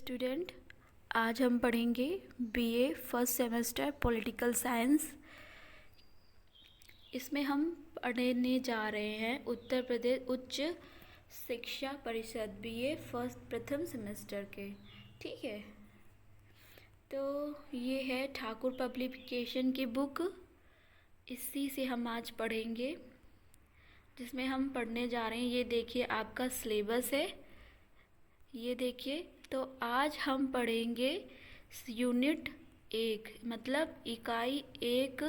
Student, आज हम पढ़ेंगे BA first semester political science. इसमें हम पढ़ने जा रहे हैं उत्तर प्रदेश उच्च शिक्षा परिषद बीए फर्स्ट प्रथम सेमेस्टर के। ठीक है, तो ये है ठाकुर पब्लिकेशन की बुक। इसी से हम आज पढ़ेंगे, जिसमें हम पढ़ने जा रहे हैं। ये देखिए आपका सिलेबस है, ये देखिए। तो आज हम पढ़ेंगे यूनिट 1, मतलब इकाई 1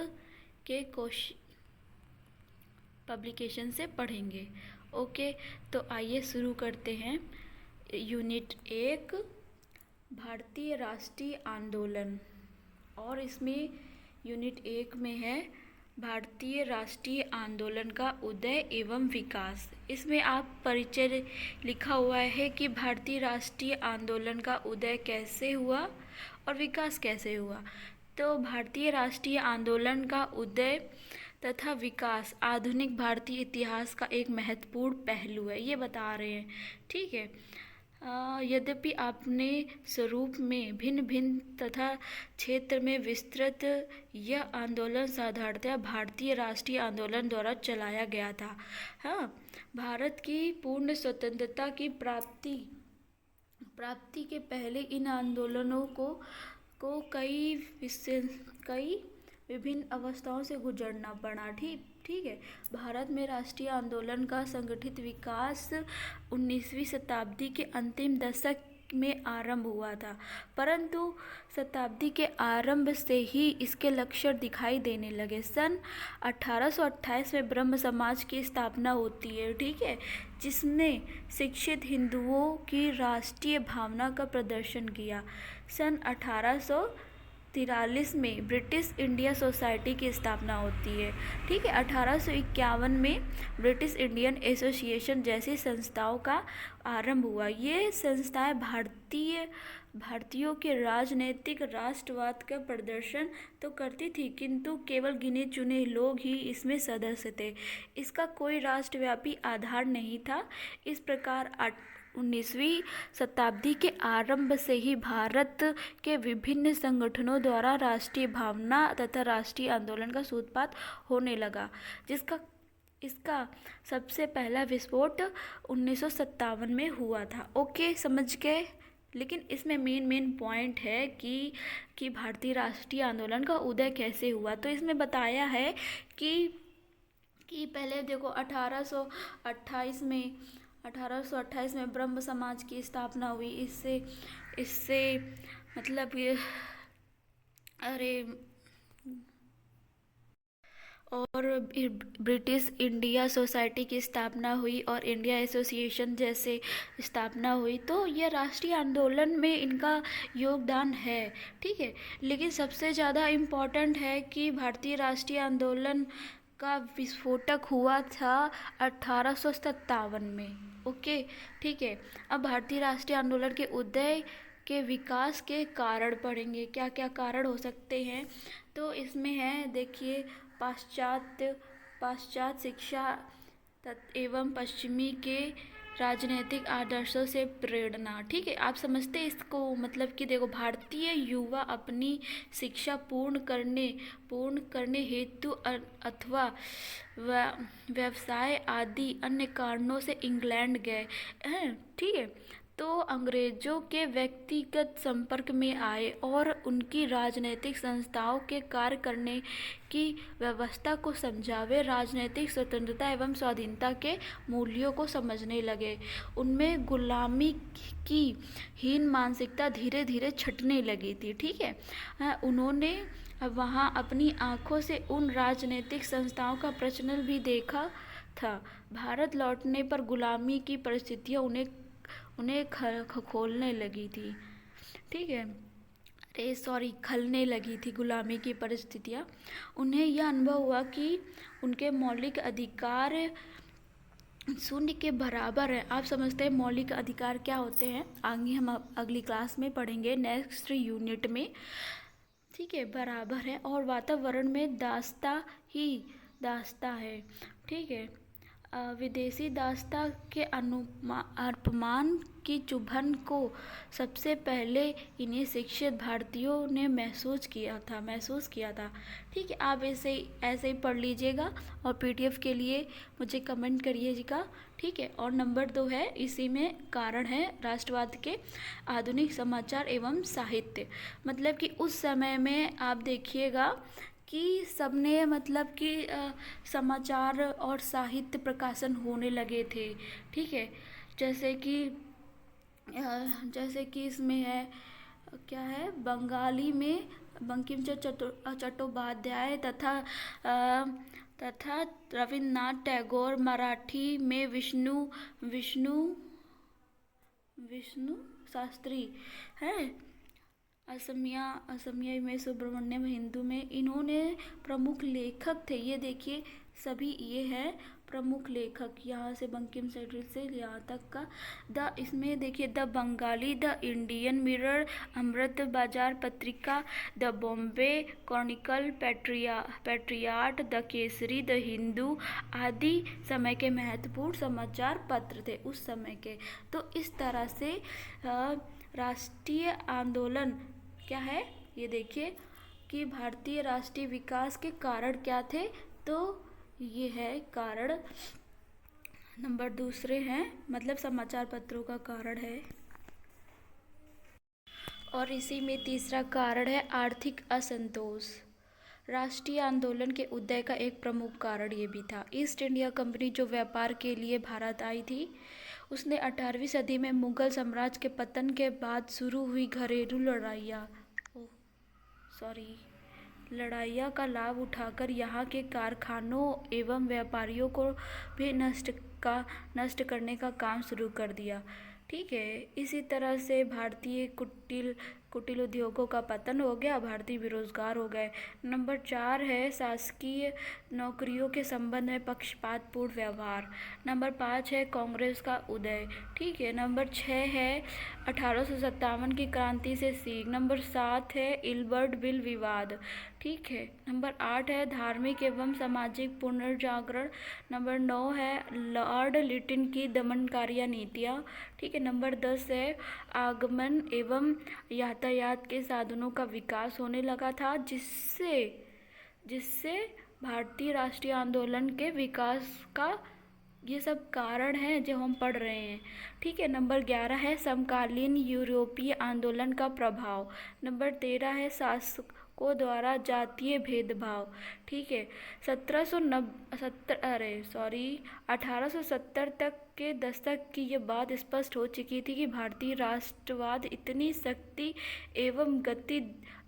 के क्वेश्चन पब्लिकेशन से पढ़ेंगे। ओके, तो आइए शुरू करते हैं। यूनिट 1 भारतीय राष्ट्रीय आंदोलन, और इसमें यूनिट 1 में है भारतीय राष्ट्रीय आंदोलन का उदय एवं विकास। इसमें आप परिचय लिखा हुआ है कि भारतीय राष्ट्रीय आंदोलन का उदय कैसे हुआ और विकास कैसे हुआ। तो भारतीय राष्ट्रीय आंदोलन का उदय तथा विकास आधुनिक भारतीय इतिहास का एक महत्वपूर्ण पहलू है, ये बता रहे हैं। ठीक है, यद्यपि आपने स्वरूप में भिन्न भिन्न तथा क्षेत्र में विस्तृत, यह आंदोलन साधारणतः भारतीय राष्ट्रीय आंदोलन द्वारा चलाया गया था। हाँ, भारत की पूर्ण स्वतंत्रता की प्राप्ति के पहले इन आंदोलनों को कई विभिन्न अवस्थाओं से गुजरना पड़ा। ठीक है, भारत में राष्ट्रीय आंदोलन का संगठित विकास 19वीं शताब्दी के अंतिम दशक में आरंभ हुआ था, परंतु शताब्दी के आरंभ से ही इसके लक्षण दिखाई देने लगे। सन 1828 में ब्रह्म समाज की स्थापना होती है। ठीक है, जिसने शिक्षित हिंदुओं की राष्ट्रीय भावना का प्रदर्शन किया। सन 1843 में ब्रिटिश इंडिया सोसाइटी की स्थापना होती है। ठीक है, 1851 में ब्रिटिश इंडियन एसोसिएशन जैसी संस्थाओं का आरंभ हुआ। ये संस्थाएं भारतीयों के राजनीतिक राष्ट्रवाद का प्रदर्शन तो करती थी, किंतु केवल गिने चुने लोग ही इसमें सदस्य थे। इसका कोई राष्ट्रव्यापी आधार नहीं था। इस प्रकार 19वीं शताब्दी के आरंभ से ही भारत के विभिन्न संगठनों द्वारा राष्ट्रीय भावना तथा राष्ट्रीय आंदोलन का सूत्रपात होने लगा, इसका सबसे पहला विस्फोट 1957 में हुआ था। ओके, समझ गए। लेकिन इसमें मेन पॉइंट है कि भारतीय राष्ट्रीय आंदोलन का उदय कैसे हुआ। तो इसमें बताया है कि पहले देखो 1828 में ब्रह्म समाज की स्थापना हुई। इससे मतलब ये और ब्रिटिश इंडिया सोसाइटी की स्थापना हुई और इंडिया एसोसिएशन जैसे स्थापना हुई। तो यह राष्ट्रीय आंदोलन में इनका योगदान है। ठीक है, लेकिन सबसे ज़्यादा इम्पॉर्टेंट है कि भारतीय राष्ट्रीय आंदोलन का विस्फोटक हुआ था 1857 में। ओके, ठीक है। अब भारतीय राष्ट्रीय आंदोलन के उदय के विकास के कारण पढ़ेंगे, क्या क्या कारण हो सकते हैं। तो इसमें है, देखिए, पाश्चात्य शिक्षा एवं पश्चिमी के राजनीतिक आदर्शों से प्रेरणा। ठीक है, आप समझते हैं इसको, मतलब कि देखो, भारतीय युवा अपनी शिक्षा पूर्ण करने हेतु अथवा व्यवसाय आदि अन्य कारणों से इंग्लैंड गए हैं। ठीक है, तो अंग्रेजों के व्यक्तिगत संपर्क में आए और उनकी राजनीतिक संस्थाओं के कार्य करने की व्यवस्था को समझा। वे राजनीतिक स्वतंत्रता एवं स्वाधीनता के मूल्यों को समझने लगे। उनमें गुलामी की हीन मानसिकता धीरे धीरे छटने लगी थी। ठीक है, उन्होंने वहाँ अपनी आँखों से उन राजनीतिक संस्थाओं का प्रचलन भी देखा था। भारत लौटने पर गुलामी की परिस्थितियाँ उन्हें खोलने लगी थी। ठीक है, खलने लगी थी गुलामी की परिस्थितियाँ। उन्हें यह अनुभव हुआ कि उनके मौलिक अधिकार शून्य के बराबर है। आप समझते हैं मौलिक अधिकार क्या होते हैं, आगे हम अगली क्लास में पढ़ेंगे, नेक्स्ट यूनिट में। ठीक है, बराबर है और वातावरण में दास्ता है। ठीक है, विदेशी दासता के अपमान की चुभन को सबसे पहले इन्हीं शिक्षित भारतीयों ने महसूस किया था। ठीक है, आप ऐसे ही पढ़ लीजिएगा और पीडीएफ के लिए मुझे कमेंट करिएगा। ठीक है, और नंबर 2 है, इसी में कारण है राष्ट्रवाद के आधुनिक समाचार एवं साहित्य। मतलब कि उस समय में आप देखिएगा कि सबने मतलब कि समाचार और साहित्य प्रकाशन होने लगे थे। ठीक है, जैसे कि इसमें है, क्या है, बंगाली में बंकिम चट्टोपाध्याय तथा रविन्द्रनाथ टैगोर, मराठी में विष्णु शास्त्री है, असमिया में सुब्रमण्यम, हिंदू में इन्होंने प्रमुख लेखक थे। ये देखिए, सभी ये है प्रमुख लेखक, यहाँ से बंकिम चट्टो से यहाँ तक का। इसमें देखिए, the Bengali, the Indian Mirror, Amrit Bazar Patrika, the Bombay Chronicle, Patriot, the Kesari, the Hindu आदि समय के महत्वपूर्ण समाचार पत्र थे उस समय के। तो इस तरह से राष्ट्रीय आंदोलन क्या है, ये देखिए कि भारतीय राष्ट्रीय विकास के कारण क्या थे। तो ये है कारण, नंबर दूसरे हैं, मतलब समाचार पत्रों का कारण है। और इसी में तीसरा कारण है आर्थिक असंतोष। राष्ट्रीय आंदोलन के उदय का एक प्रमुख कारण ये भी था। ईस्ट इंडिया कंपनी जो व्यापार के लिए भारत आई थी, उसने 18वीं सदी में मुगल साम्राज्य के पतन के बाद शुरू हुई घरेलू लड़ाइयाँ का लाभ उठाकर यहाँ के कारखानों एवं व्यापारियों को भी नष्ट करने का काम शुरू कर दिया। ठीक है, इसी तरह से भारतीय कुटीर उद्योगों का पतन हो गया, भारतीय बेरोजगार हो गए। नंबर 4 है शासकीय नौकरियों के संबंध में पक्षपातपूर्ण व्यवहार। नंबर 5 है कांग्रेस का उदय। ठीक है, नंबर 6 है 1857 की क्रांति से सीख। नंबर 7 है इल्बर्ट बिल विवाद। ठीक है, नंबर 8 है धार्मिक एवं सामाजिक पुनर्जागरण। नंबर 9 है लॉर्ड लिटिन की दमनकारी नीतियाँ। ठीक है, नंबर 10 है आगमन एवं यातायात के साधनों का विकास होने लगा था, जिससे भारतीय राष्ट्रीय आंदोलन के विकास का ये सब कारण है जो हम पढ़ रहे हैं। ठीक है, नंबर 11 है समकालीन यूरोपीय आंदोलन का प्रभाव। नंबर 13 है शासकों द्वारा जातीय भेदभाव। ठीक है, 1870 तक के दशक की ये बात स्पष्ट हो चुकी थी कि भारतीय राष्ट्रवाद इतनी शक्ति एवं गति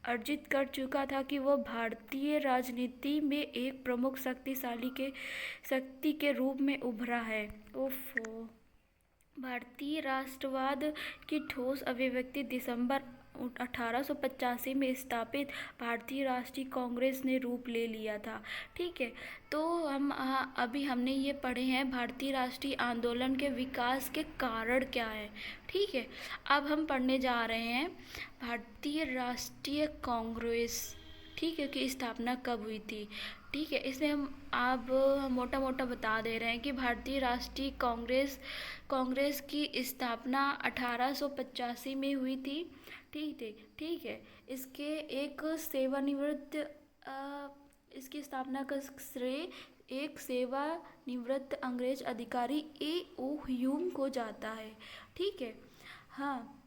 अर्जित कर चुका था कि वह भारतीय राजनीति में एक प्रमुख शक्ति के रूप में उभरा है। भारतीय राष्ट्रवाद की ठोस अभिव्यक्ति दिसंबर 1885 में स्थापित भारतीय राष्ट्रीय कांग्रेस ने रूप ले लिया था। ठीक है, तो अभी हमने ये पढ़े हैं भारतीय राष्ट्रीय आंदोलन के विकास के कारण क्या है। ठीक है, अब हम पढ़ने जा रहे हैं भारतीय राष्ट्रीय कांग्रेस, ठीक है, की स्थापना कब हुई थी। ठीक है, इसमें हम मोटा मोटा बता दे रहे हैं कि भारतीय राष्ट्रीय कांग्रेस की स्थापना 1885 में हुई थी। ठीक है, इसकी स्थापना का श्रेय एक सेवानिवृत्त अंग्रेज अधिकारी A.O. ह्यूम को जाता है। ठीक है, हाँ,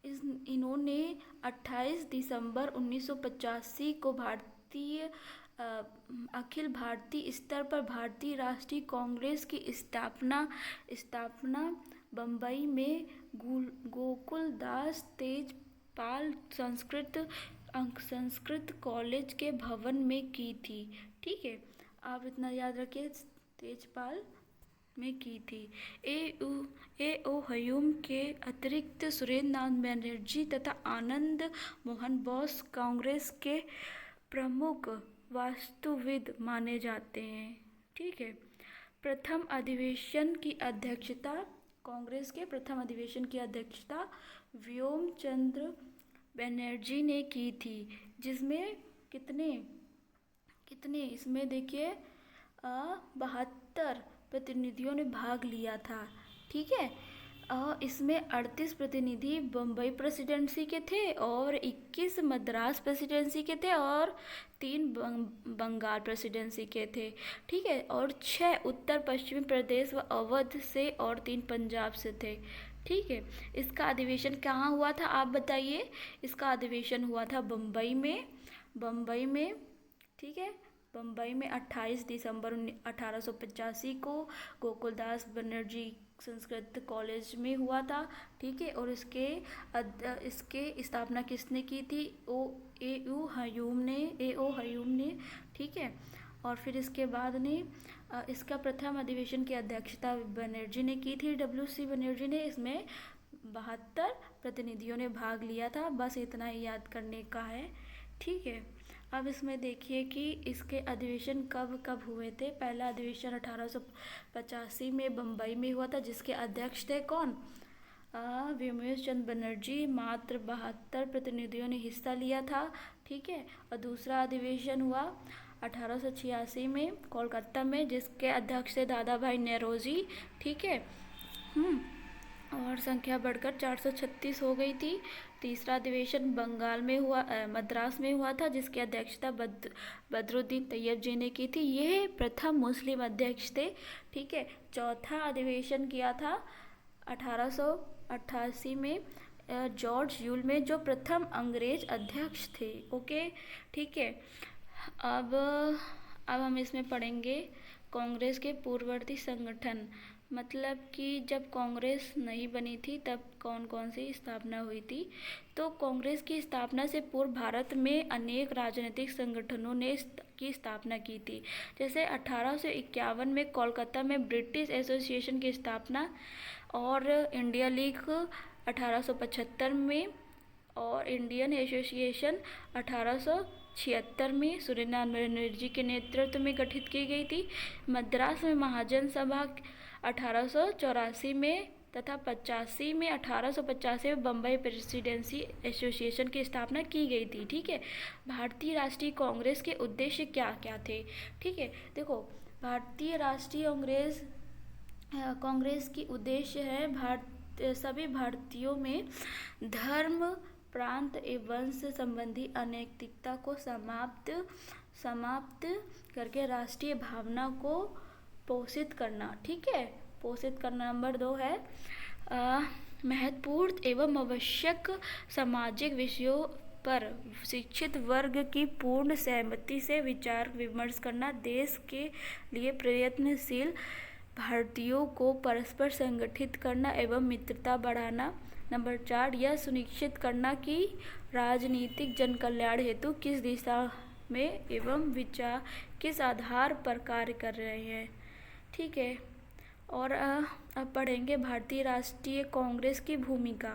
इन्होंने 28 दिसंबर 1985 को अखिल भारतीय स्तर पर भारतीय राष्ट्रीय कांग्रेस की स्थापना बम्बई में गोकुल दास तेजपाल संस्कृत कॉलेज के भवन में की थी। ठीक है, आप इतना याद रखिए, तेजपाल में की थी। A.O. ह्यूम के अतिरिक्त सुरेंद्र नाथ बनर्जी तथा आनंद मोहन बोस कांग्रेस के प्रमुख वास्तुविद माने जाते हैं। ठीक है, कांग्रेस के प्रथम अधिवेशन की अध्यक्षता व्योम चंद्र बनर्जी ने की थी, जिसमें कितने इसमें देखिए 72 प्रतिनिधियों ने भाग लिया था। ठीक है, इसमें 38 प्रतिनिधि बम्बई प्रेसिडेंसी के थे और 21 मद्रास प्रेसिडेंसी के थे और 3 बंगाल प्रेसिडेंसी के थे। ठीक है, और 6 उत्तर पश्चिमी प्रदेश व अवध से और 3 पंजाब से थे। ठीक है, इसका अधिवेशन कहाँ हुआ था आप बताइए। इसका अधिवेशन हुआ था बम्बई में। ठीक है, बम्बई में 28 दिसंबर 1885 को गोकुलदास बनर्जी संस्कृत कॉलेज में हुआ था। ठीक है, और इसके स्थापना किसने की थी? ए ओ हयूम ने। ठीक है, और फिर इसके बाद ने इसका प्रथम अधिवेशन की अध्यक्षता बनर्जी ने की थी, WC बनर्जी ने। इसमें 72 प्रतिनिधियों ने भाग लिया था। बस इतना ही याद करने का है। ठीक है, अब इसमें देखिए कि इसके अधिवेशन कब कब हुए थे। पहला अधिवेशन 1885 में बम्बई में हुआ था, जिसके अध्यक्ष थे कौन? विमलेश चंद्र बनर्जी। मात्र 72 प्रतिनिधियों ने हिस्सा लिया था। ठीक है, और दूसरा अधिवेशन हुआ 1886 में कोलकाता में, जिसके अध्यक्ष थे दादा भाई नौरोजी। ठीक है, और संख्या बढ़कर 436 हो गई थी। तीसरा अधिवेशन बंगाल में हुआ, मद्रास में हुआ था, जिसकी अध्यक्षता बदरुद्दीन तैयब जी ने की थी। ये प्रथम मुस्लिम अध्यक्ष थे। ठीक है, चौथा अधिवेशन किया था 1888 में जॉर्ज यूल में, जो प्रथम अंग्रेज अध्यक्ष थे। ओके, ठीक है, अब हम इसमें पढ़ेंगे कांग्रेस के पूर्ववर्ती संगठन। मतलब कि जब कांग्रेस नहीं बनी थी तब कौन कौन सी स्थापना हुई थी। तो कांग्रेस की स्थापना से पूर्व भारत में अनेक राजनीतिक संगठनों ने की स्थापना की थी। जैसे 1851 में कोलकाता में ब्रिटिश एसोसिएशन की स्थापना, और इंडिया लीग 1875 में, और इंडियन एसोसिएशन 1876 में सुरेंद्र बनर्जी के नेतृत्व में गठित की गई थी। मद्रास में महाजन सभा 1884 में तथा 1885 में बम्बई प्रेसिडेंसी एसोसिएशन की स्थापना की गई थी। ठीक है, भारतीय राष्ट्रीय कांग्रेस के उद्देश्य क्या क्या थे? ठीक है, देखो, भारतीय राष्ट्रीय कांग्रेस की उद्देश्य है सभी भारतीयों में धर्म, प्रांत एवं वंश संबंधी अनैतिकता को समाप्त करके राष्ट्रीय भावना को पोषित करना। ठीक है, पोषित करना। नंबर 2 है महत्वपूर्ण एवं आवश्यक सामाजिक विषयों पर शिक्षित वर्ग की पूर्ण सहमति से विचार विमर्श करना। देश के लिए प्रयत्नशील भारतीयों को परस्पर संगठित करना एवं मित्रता बढ़ाना। नंबर 4, यह सुनिश्चित करना कि राजनीतिक जन कल्याण हेतु किस दिशा में एवं विचार किस आधार पर कार्य कर रहे हैं। ठीक है, और अब पढ़ेंगे भारतीय राष्ट्रीय कांग्रेस की भूमिका।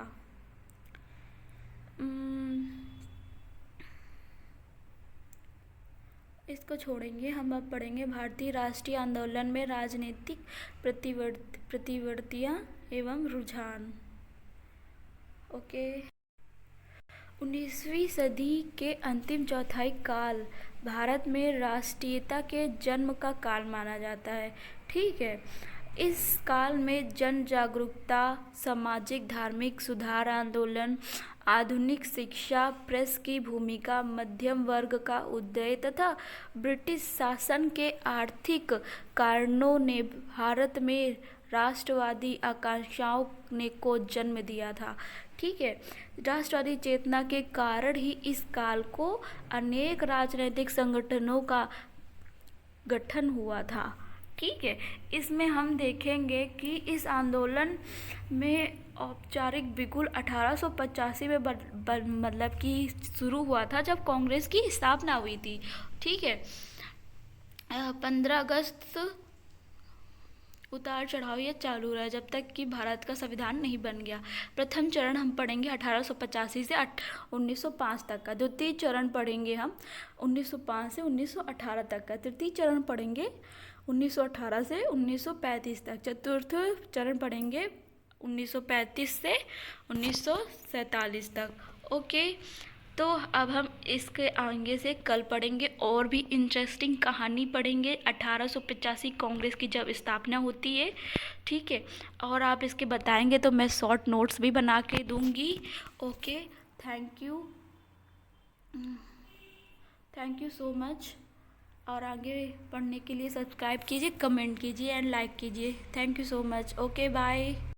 इसको छोड़ेंगे, हम अब पढ़ेंगे भारतीय राष्ट्रीय आंदोलन में राजनीतिक प्रतिवर्तियाँ एवं रुझान। ओके, 19वीं सदी के अंतिम चौथाई काल भारत में राष्ट्रीयता के जन्म का काल माना जाता है। ठीक है, इस काल में जन जागरूकता, सामाजिक धार्मिक सुधार आंदोलन, आधुनिक शिक्षा, प्रेस की भूमिका, मध्यम वर्ग का उदय तथा ब्रिटिश शासन के आर्थिक कारणों ने भारत में राष्ट्रवादी आकांक्षाओं को जन्म दिया था। ठीक है, राष्ट्रवादी चेतना के कारण ही इस काल को अनेक राजनीतिक संगठनों का गठन हुआ था। ठीक है, इसमें हम देखेंगे कि इस आंदोलन में औपचारिक बिगुल 1885 में मतलब कि शुरू हुआ था, जब कांग्रेस की स्थापना हुई थी। ठीक है, 15 अगस्त उतार चढ़ाव ये चालू रहा जब तक कि भारत का संविधान नहीं बन गया। प्रथम चरण हम पढ़ेंगे 1885 से 1905 तक का। द्वितीय चरण पढ़ेंगे हम 1905 से 1918 तक का। तृतीय चरण पढ़ेंगे 1918 से 1935 तक। चतुर्थ चरण पढ़ेंगे 1935 से 1947 तक। ओके, तो अब हम इसके आगे से कल पढ़ेंगे और भी इंटरेस्टिंग कहानी पढ़ेंगे 1885 कांग्रेस की जब स्थापना होती है, ठीक है। और आप इसके बताएंगे तो मैं शॉर्ट नोट्स भी बना के दूंगी। Okay, thank you, thank you so much. और आगे पढ़ने के लिए सब्सक्राइब कीजिए, कमेंट कीजिए एंड लाइक कीजिए। Thank you so much. Okay, bye.